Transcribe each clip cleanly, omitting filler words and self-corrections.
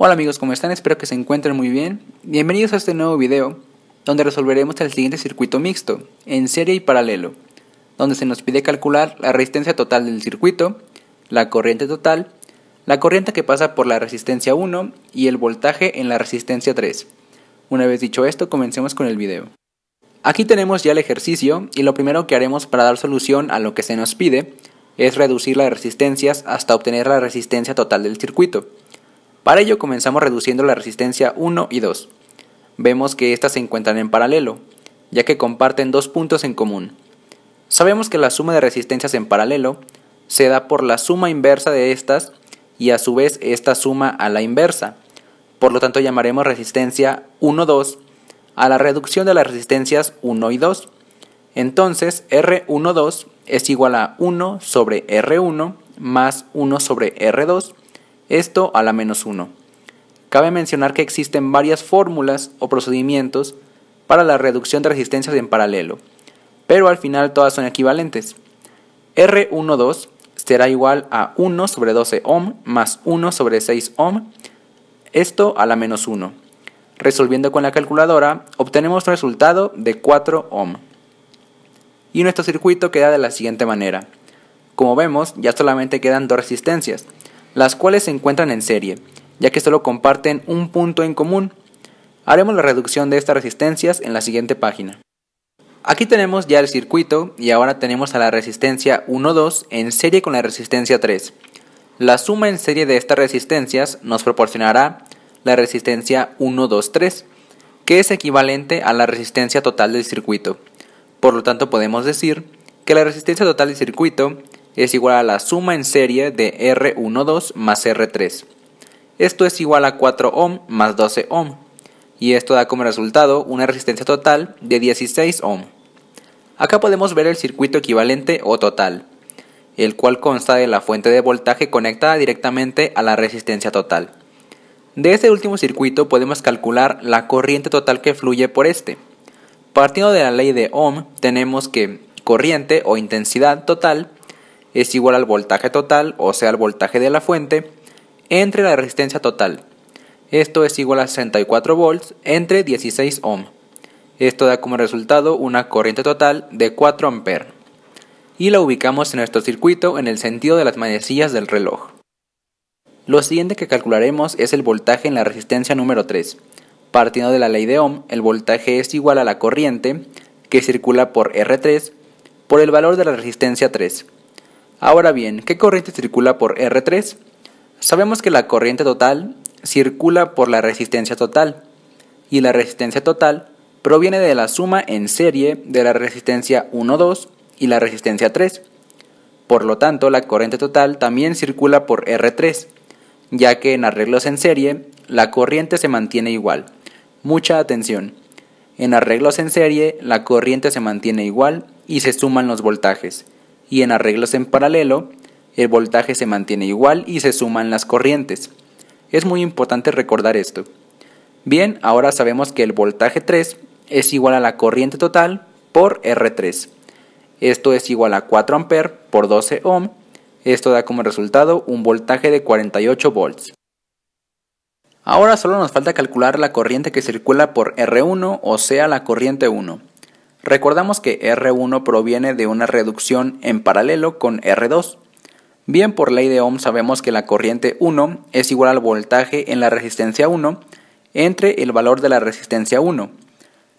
Hola amigos, ¿cómo están? Espero que se encuentren muy bien. Bienvenidos a este nuevo video, donde resolveremos el siguiente circuito mixto, en serie y paralelo, donde se nos pide calcular la resistencia total del circuito, la corriente total, la corriente que pasa por la resistencia 1 y el voltaje en la resistencia 3. Una vez dicho esto, comencemos con el video. Aquí tenemos ya el ejercicio y lo primero que haremos para dar solución a lo que se nos pide es reducir las resistencias hasta obtener la resistencia total del circuito. Para ello comenzamos reduciendo la resistencia 1 y 2. Vemos que estas se encuentran en paralelo, ya que comparten dos puntos en común. Sabemos que la suma de resistencias en paralelo se da por la suma inversa de estas y a su vez esta suma a la inversa. Por lo tanto llamaremos resistencia 1,2 a la reducción de las resistencias 1 y 2. Entonces R12 es igual a 1 sobre R1 más 1 sobre R2. Esto a la menos 1. Cabe mencionar que existen varias fórmulas o procedimientos para la reducción de resistencias en paralelo, pero al final todas son equivalentes. R12 será igual a 1 sobre 12 ohm más 1 sobre 6 ohm, esto a la menos 1. Resolviendo con la calculadora obtenemos un resultado de 4 ohm. Y nuestro circuito queda de la siguiente manera. Como vemos, ya solamente quedan dos resistencias, las cuales se encuentran en serie, ya que solo comparten un punto en común. Haremos la reducción de estas resistencias en la siguiente página. Aquí tenemos ya el circuito y ahora tenemos a la resistencia 1,2 en serie con la resistencia 3. La suma en serie de estas resistencias nos proporcionará la resistencia 1,2,3, que es equivalente a la resistencia total del circuito. Por lo tanto podemos decir que la resistencia total del circuito es igual a la suma en serie de R12 más R3. Esto es igual a 4 ohm más 12 ohm, y esto da como resultado una resistencia total de 16 ohm. Acá podemos ver el circuito equivalente o total, el cual consta de la fuente de voltaje conectada directamente a la resistencia total. De este último circuito podemos calcular la corriente total que fluye por este. Partiendo de la ley de Ohm, tenemos que corriente o intensidad total es igual al voltaje total, o sea, al voltaje de la fuente, entre la resistencia total. Esto es igual a 64 volts entre 16 ohm. Esto da como resultado una corriente total de 4 amperes. Y la ubicamos en nuestro circuito en el sentido de las manecillas del reloj. Lo siguiente que calcularemos es el voltaje en la resistencia número 3. Partiendo de la ley de Ohm, el voltaje es igual a la corriente que circula por R3 por el valor de la resistencia 3. Ahora bien, ¿qué corriente circula por R3? Sabemos que la corriente total circula por la resistencia total, y la resistencia total proviene de la suma en serie de la resistencia 1,2 y la resistencia 3. Por lo tanto, la corriente total también circula por R3, ya que en arreglos en serie, la corriente se mantiene igual. Mucha atención. En arreglos en serie, la corriente se mantiene igual y se suman los voltajes. Y en arreglos en paralelo, el voltaje se mantiene igual y se suman las corrientes. Es muy importante recordar esto. Bien, ahora sabemos que el voltaje 3 es igual a la corriente total por R3. Esto es igual a 4 amperes por 12 ohm. Esto da como resultado un voltaje de 48 volts. Ahora solo nos falta calcular la corriente que circula por R1, o sea, la corriente 1. Recordamos que R1 proviene de una reducción en paralelo con R2. Bien, por ley de Ohm sabemos que la corriente 1 es igual al voltaje en la resistencia 1 entre el valor de la resistencia 1.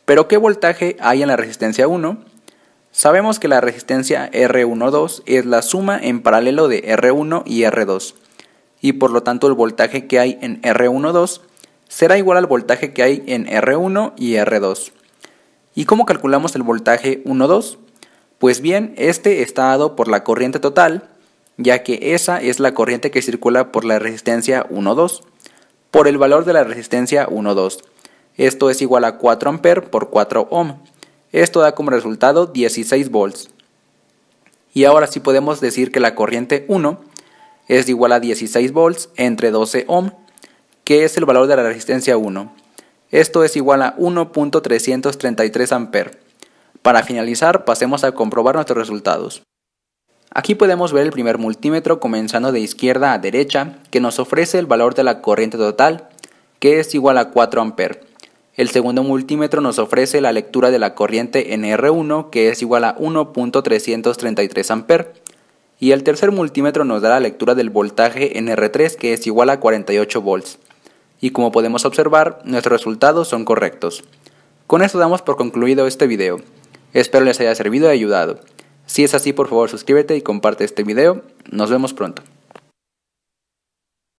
¿Pero qué voltaje hay en la resistencia 1? Sabemos que la resistencia R12 es la suma en paralelo de R1 y R2. Y por lo tanto el voltaje que hay en R12 será igual al voltaje que hay en R1 y R2. ¿Y cómo calculamos el voltaje 1,2? Pues bien, este está dado por la corriente total, ya que esa es la corriente que circula por la resistencia 1,2, por el valor de la resistencia 1,2. Esto es igual a 4 amperes por 4 ohm. Esto da como resultado 16 volts. Y ahora sí podemos decir que la corriente 1 es igual a 16 volts entre 12 ohm, que es el valor de la resistencia 1. Esto es igual a 1.333 amperes. Para finalizar, pasemos a comprobar nuestros resultados. Aquí podemos ver el primer multímetro comenzando de izquierda a derecha, que nos ofrece el valor de la corriente total que es igual a 4 A. El segundo multímetro nos ofrece la lectura de la corriente en R1, que es igual a 1.333 A. Y el tercer multímetro nos da la lectura del voltaje en R3, que es igual a 48 volts. Y como podemos observar, nuestros resultados son correctos. Con esto damos por concluido este video. Espero les haya servido y ayudado. Si es así, por favor suscríbete y comparte este video. Nos vemos pronto.